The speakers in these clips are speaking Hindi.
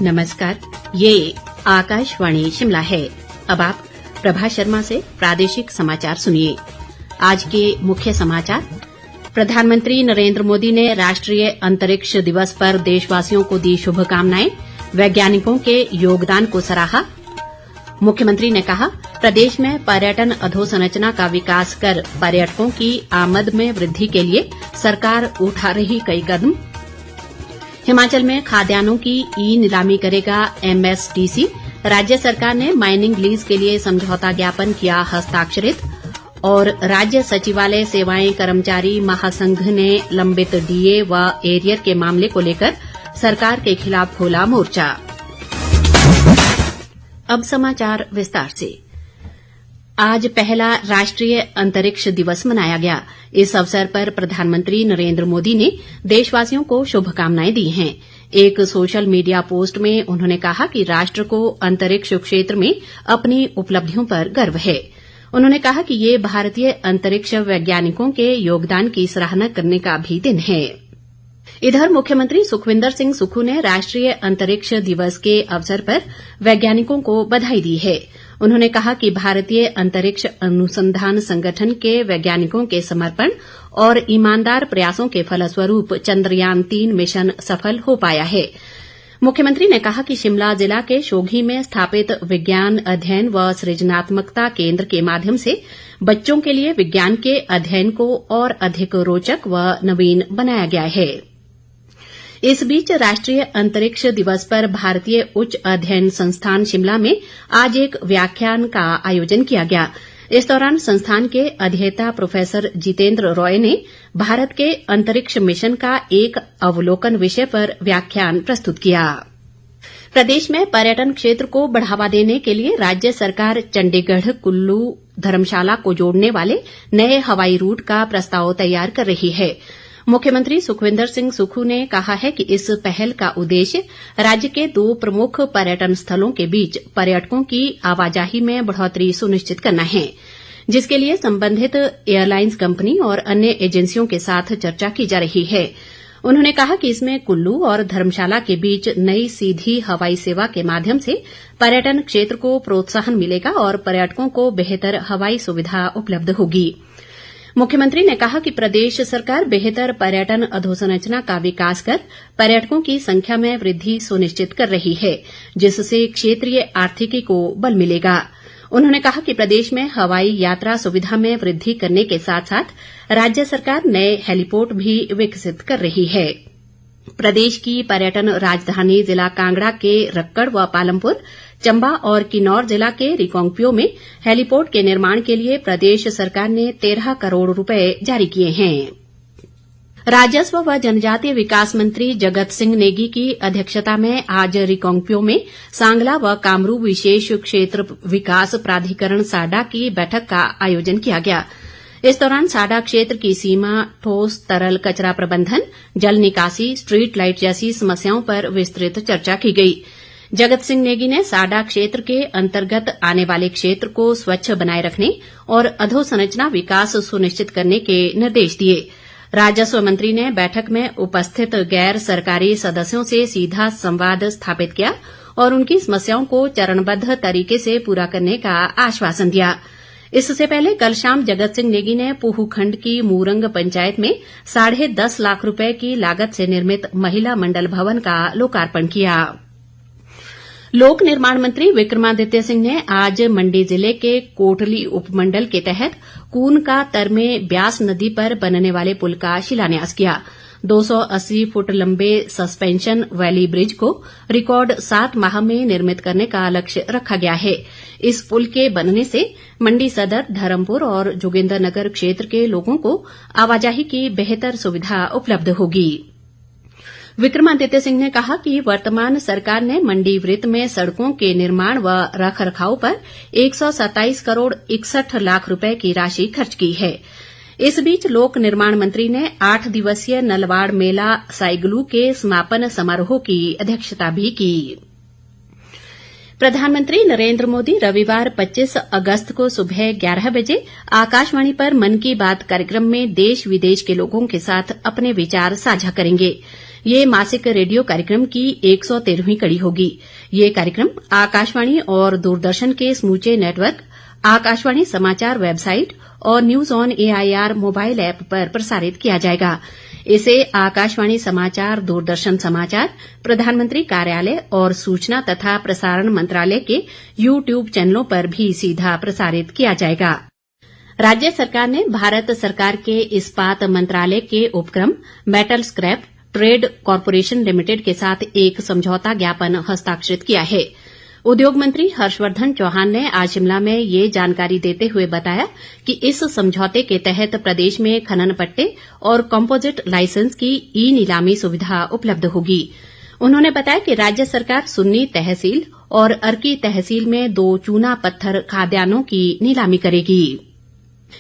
नमस्कार, ये आकाशवाणी शिमला है। अब आप प्रभा शर्मा से प्रादेशिक समाचार सुनिए। आज के मुख्य समाचार। प्रधानमंत्री नरेंद्र मोदी ने राष्ट्रीय अंतरिक्ष दिवस पर देशवासियों को दी शुभकामनाएं, वैज्ञानिकों के योगदान को सराहा। मुख्यमंत्री ने कहा, प्रदेश में पर्यटन अधोसंरचना का विकास कर पर्यटकों की आमद में वृद्धि के लिए सरकार उठा रही कई कदम। हिमाचल में खाद्यान्नों की ई नीलामी करेगा एमएसडीसी। राज्य सरकार ने माइनिंग लीज के लिए समझौता ज्ञापन किया हस्ताक्षरित। और राज्य सचिवालय सेवाएं कर्मचारी महासंघ ने लंबित डीए व एरियर के मामले को लेकर सरकार के खिलाफ खोला मोर्चा। अब समाचार विस्तार से। आज पहला राष्ट्रीय अंतरिक्ष दिवस मनाया गया। इस अवसर पर प्रधानमंत्री नरेंद्र मोदी ने देशवासियों को शुभकामनाएं दी हैं। एक सोशल मीडिया पोस्ट में उन्होंने कहा कि राष्ट्र को अंतरिक्ष क्षेत्र में अपनी उपलब्धियों पर गर्व है। उन्होंने कहा कि ये भारतीय अंतरिक्ष वैज्ञानिकों के योगदान की सराहना करने का भी दिन है। इधर मुख्यमंत्री सुखविंदर सिंह सुक्खू ने राष्ट्रीय अंतरिक्ष दिवस के अवसर पर वैज्ञानिकों को बधाई दी है। उन्होंने कहा कि भारतीय अंतरिक्ष अनुसंधान संगठन के वैज्ञानिकों के समर्पण और ईमानदार प्रयासों के फलस्वरूप चंद्रयान 3 मिशन सफल हो पाया है। मुख्यमंत्री ने कहा कि शिमला जिला के शोघी में स्थापित विज्ञान अध्ययन व सृजनात्मकता केंद्र के माध्यम से बच्चों के लिए विज्ञान के अध्ययन को और अधिक रोचक व नवीन बनाया गया है। इस बीच राष्ट्रीय अंतरिक्ष दिवस पर भारतीय उच्च अध्ययन संस्थान शिमला में आज एक व्याख्यान का आयोजन किया गया। इस दौरान संस्थान के अधिएता प्रोफेसर जितेंद्र रॉय ने भारत के अंतरिक्ष मिशन का एक अवलोकन विषय पर व्याख्यान प्रस्तुत किया। प्रदेश में पर्यटन क्षेत्र को बढ़ावा देने के लिए राज्य सरकार चंडीगढ़ कुल्लू धर्मशाला को जोड़ने वाले नए हवाई रूट का प्रस्ताव तैयार कर रही है। मुख्यमंत्री सुखविंदर सिंह सुक्खू ने कहा है कि इस पहल का उद्देश्य राज्य के 2 प्रमुख पर्यटन स्थलों के बीच पर्यटकों की आवाजाही में बढ़ोतरी सुनिश्चित करना है, जिसके लिए संबंधित एयरलाइंस कंपनी और अन्य एजेंसियों के साथ चर्चा की जा रही है। उन्होंने कहा कि इसमें कुल्लू और धर्मशाला के बीच नई सीधी हवाई सेवा के माध्यम से पर्यटन क्षेत्र को प्रोत्साहन मिलेगा और पर्यटकों को बेहतर हवाई सुविधा उपलब्ध होगी। मुख्यमंत्री ने कहा कि प्रदेश सरकार बेहतर पर्यटन अधोसंरचना का विकास कर पर्यटकों की संख्या में वृद्धि सुनिश्चित कर रही है, जिससे क्षेत्रीय आर्थिकी को बल मिलेगा। उन्होंने कहा कि प्रदेश में हवाई यात्रा सुविधा में वृद्धि करने के साथ साथ राज्य सरकार नए हेलीपोर्ट भी विकसित कर रही है। प्रदेश की पर्यटन राजधानी जिला कांगड़ा के रक्कड़ व पालमपुर, चंबा और किन्नौर जिला के रिकांगपिओ में हेलीपोर्ट के निर्माण के लिए प्रदेश सरकार ने 13 करोड़ रुपए जारी किए हैं। राजस्व व जनजातीय विकास मंत्री जगत सिंह नेगी की अध्यक्षता में आज रिकांगपिओ में सांगला व कामरू विशेष क्षेत्र विकास प्राधिकरण साडा की बैठक का आयोजन किया गया। इस दौरान साडा क्षेत्र की सीमा, ठोस तरल कचरा प्रबंधन, जल निकासी, स्ट्रीट लाइट जैसी समस्याओं पर विस्तृत चर्चा की गई। जगत सिंह नेगी ने साडा क्षेत्र के अंतर्गत आने वाले क्षेत्र को स्वच्छ बनाए रखने और अधोसंरचना विकास सुनिश्चित करने के निर्देश दिए। राजस्व मंत्री ने बैठक में उपस्थित गैर सरकारी सदस्यों से सीधा संवाद स्थापित किया और उनकी समस्याओं को चरणबद्ध तरीके से पूरा करने का आश्वासन दिया। इससे पहले कल शाम जगत सिंह नेगी ने पूह खंड की मूरंग पंचायत में 10.5 लाख रुपए की लागत से निर्मित महिला मंडल भवन का लोकार्पण किया। लोक निर्माण मंत्री विक्रमादित्य सिंह ने आज मंडी जिले के कोटली उपमंडल के तहत कून का तर में ब्यास नदी पर बनने वाले पुल का शिलान्यास किया। 280 फुट लंबे सस्पेंशन वैली ब्रिज को रिकॉर्ड 7 माह में निर्मित करने का लक्ष्य रखा गया है। इस पुल के बनने से मंडी सदर, धर्मपुर और जोगिंद्रनगर क्षेत्र के लोगों को आवाजाही की बेहतर सुविधा उपलब्ध होगी। विक्रमादित्य सिंह ने कहा कि वर्तमान सरकार ने मंडी वृत्त में सड़कों के निर्माण व रखरखाव पर 127 करोड़ 61 लाख रुपए की राशि खर्च की है। इस बीच लोक निर्माण मंत्री ने 8 दिवसीय नलवाड़ मेला साइगलू के समापन समारोह की अध्यक्षता भी की। प्रधानमंत्री नरेंद्र मोदी रविवार 25 अगस्त को सुबह 11 बजे आकाशवाणी पर मन की बात कार्यक्रम में देश विदेश के लोगों के साथ अपने विचार साझा करेंगे। ये मासिक रेडियो कार्यक्रम की 113वीं कड़ी होगी। ये कार्यक्रम आकाशवाणी और दूरदर्शन के समूचे नेटवर्क, आकाशवाणी समाचार वेबसाइट और news on AIR mobile app पर प्रसारित किया जाएगा। इसे आकाशवाणी समाचार, दूरदर्शन समाचार, प्रधानमंत्री कार्यालय और सूचना तथा प्रसारण मंत्रालय के यूट्यूब चैनलों पर भी सीधा प्रसारित किया जाएगा। राज्य सरकार ने भारत सरकार के इस्पात मंत्रालय के उपक्रम metal scrap trade corporation limited के साथ एक समझौता ज्ञापन हस्ताक्षरित किया है। उद्योग मंत्री हर्षवर्धन चौहान ने आज शिमला में ये जानकारी देते हुए बताया कि इस समझौते के तहत प्रदेश में खनन पट्टे और कंपोजिट लाइसेंस की ई नीलामी सुविधा उपलब्ध होगी। उन्होंने बताया कि राज्य सरकार सुन्नी तहसील और अर्की तहसील में 2 चूना पत्थर खाद्यान्नों की नीलामी करेगी।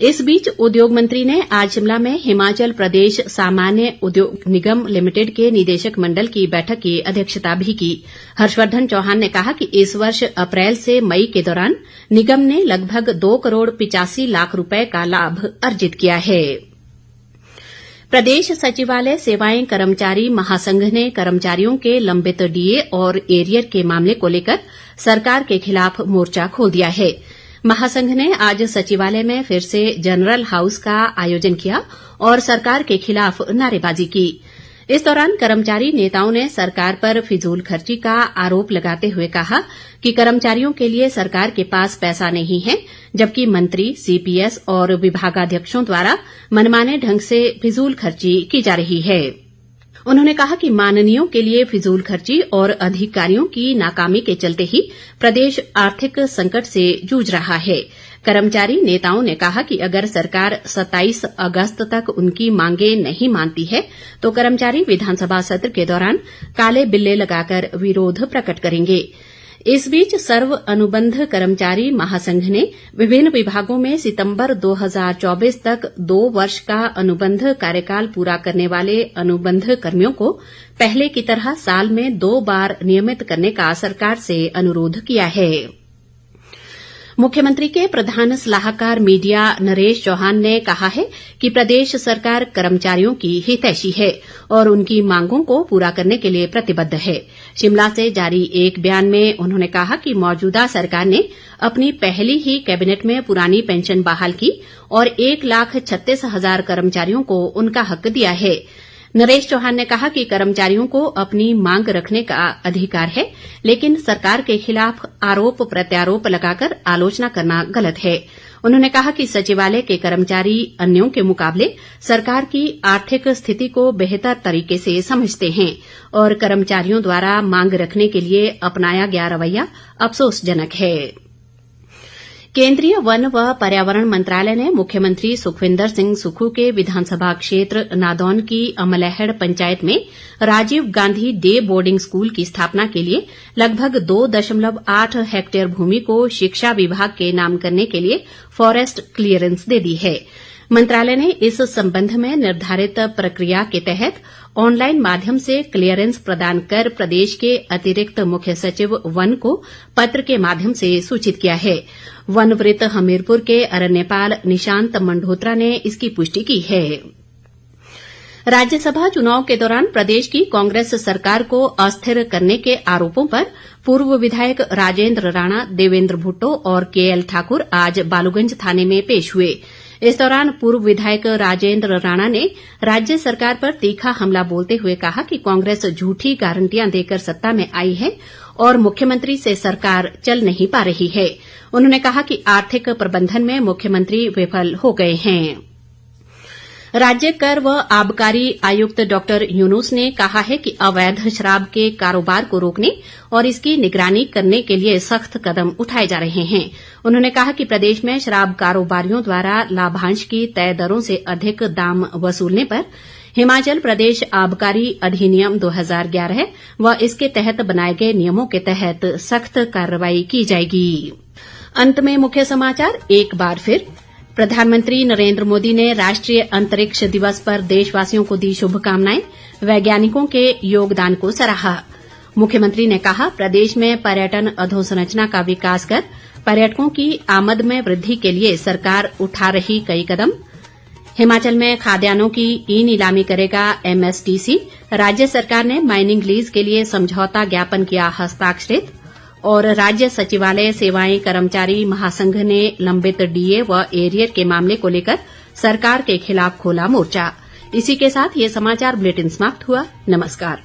इस बीच उद्योग मंत्री ने आज शिमला में हिमाचल प्रदेश सामान्य उद्योग निगम लिमिटेड के निदेशक मंडल की बैठक की अध्यक्षता भी की। हर्षवर्धन चौहान ने कहा कि इस वर्ष अप्रैल से मई के दौरान निगम ने लगभग 2 करोड़ 85 लाख रुपए का लाभ अर्जित किया है। प्रदेश सचिवालय सेवाएं कर्मचारी महासंघ ने कर्मचारियों के लंबित डीए और एरियर के मामले को लेकर सरकार के खिलाफ मोर्चा खोल दिया है। महासंघ ने आज सचिवालय में फिर से जनरल हाउस का आयोजन किया और सरकार के खिलाफ नारेबाजी की। इस दौरान कर्मचारी नेताओं ने सरकार पर फिजूल खर्ची का आरोप लगाते हुए कहा कि कर्मचारियों के लिए सरकार के पास पैसा नहीं है, जबकि मंत्री, सीपीएस और विभागाध्यक्षों द्वारा मनमाने ढंग से फिजूल खर्ची की जा रही है। उन्होंने कहा कि माननीयों के लिए फिजूल खर्ची और अधिकारियों की नाकामी के चलते ही प्रदेश आर्थिक संकट से जूझ रहा है। कर्मचारी नेताओं ने कहा कि अगर सरकार 27 अगस्त तक उनकी मांगें नहीं मानती है तो कर्मचारी विधानसभा सत्र के दौरान काले बिल्ले लगाकर विरोध प्रकट करेंगे। इस बीच सर्व अनुबंध कर्मचारी महासंघ ने विभिन्न विभागों में सितंबर 2024 तक 2 वर्ष का अनुबंध कार्यकाल पूरा करने वाले अनुबंध कर्मियों को पहले की तरह साल में 2 बार नियमित करने का सरकार से अनुरोध किया है। मुख्यमंत्री के प्रधान सलाहकार मीडिया नरेश चौहान ने कहा है कि प्रदेश सरकार कर्मचारियों की हितैषी है और उनकी मांगों को पूरा करने के लिए प्रतिबद्ध है। शिमला से जारी एक बयान में उन्होंने कहा कि मौजूदा सरकार ने अपनी पहली ही कैबिनेट में पुरानी पेंशन बहाल की और 1,36,000 कर्मचारियों को उनका हक दिया है। नरेश चौहान ने कहा कि कर्मचारियों को अपनी मांग रखने का अधिकार है, लेकिन सरकार के खिलाफ आरोप प्रत्यारोप लगाकर आलोचना करना गलत है। उन्होंने कहा कि सचिवालय के कर्मचारी अन्यों के मुकाबले सरकार की आर्थिक स्थिति को बेहतर तरीके से समझते हैं और कर्मचारियों द्वारा मांग रखने के लिए अपनाया गया रवैया अफसोसजनक है। केंद्रीय वन व पर्यावरण मंत्रालय ने मुख्यमंत्री सुखविंदर सिंह सुक्खू के विधानसभा क्षेत्र नादौन की अमलैहड़ पंचायत में Rajiv Gandhi day boarding school की स्थापना के लिए लगभग 2.8 हेक्टेयर भूमि को शिक्षा विभाग के नाम करने के लिए फॉरेस्ट क्लीयरेंस दे दी है। मंत्रालय ने इस संबंध में निर्धारित प्रक्रिया के तहत ऑनलाइन माध्यम से क्लीयरेंस प्रदान कर प्रदेश के अतिरिक्त मुख्य सचिव वन को पत्र के माध्यम से सूचित किया है। वन वृत्त हमीरपुर के अरण्यपाल निशांत मंडोत्रा ने इसकी पुष्टि की है। राज्यसभा चुनाव के दौरान प्रदेश की कांग्रेस सरकार को अस्थिर करने के आरोपों पर पूर्व विधायक राजेंद्र राणा, देवेंद्र भुट्टो और केएल ठाकुर आज बालूगंज थाने में पेश हुए। इस दौरान पूर्व विधायक राजेंद्र राणा ने राज्य सरकार पर तीखा हमला बोलते हुए कहा कि कांग्रेस झूठी गारंटियां देकर सत्ता में आई है और मुख्यमंत्री से सरकार चल नहीं पा रही है। उन्होंने कहा कि आर्थिक प्रबंधन में मुख्यमंत्री विफल हो गए हैं। राज्य कर व आबकारी आयुक्त डॉक्टर यूनुस ने कहा है कि अवैध शराब के कारोबार को रोकने और इसकी निगरानी करने के लिए सख्त कदम उठाए जा रहे हैं। उन्होंने कहा कि प्रदेश में शराब कारोबारियों द्वारा लाभांश की तय दरों से अधिक दाम वसूलने पर हिमाचल प्रदेश आबकारी अधिनियम 2011 व इसके तहत बनाए गए नियमों के तहत सख्त कार्रवाई की जाएगी। अंत में मुख्य समाचार एक बार फिर। प्रधानमंत्री नरेंद्र मोदी ने राष्ट्रीय अंतरिक्ष दिवस पर देशवासियों को दी शुभकामनाएं, वैज्ञानिकों के योगदान को सराहा। मुख्यमंत्री ने कहा प्रदेश में पर्यटन अधोसंरचना का विकास कर पर्यटकों की आमद में वृद्धि के लिए सरकार उठा रही कई कदम। हिमाचल में खाद्यान्नों की ई नीलामी करेगा एमएसटीसी। राज्य सरकार ने माइनिंग लीज के लिए समझौता ज्ञापन किया हस्ताक्षरित। और राज्य सचिवालय सेवाएं कर्मचारी महासंघ ने लंबित डीए व एरियर के मामले को लेकर सरकार के खिलाफ खोला मोर्चा। इसी के साथ ये समाचार बुलेटिन समाप्त हुआ। नमस्कार।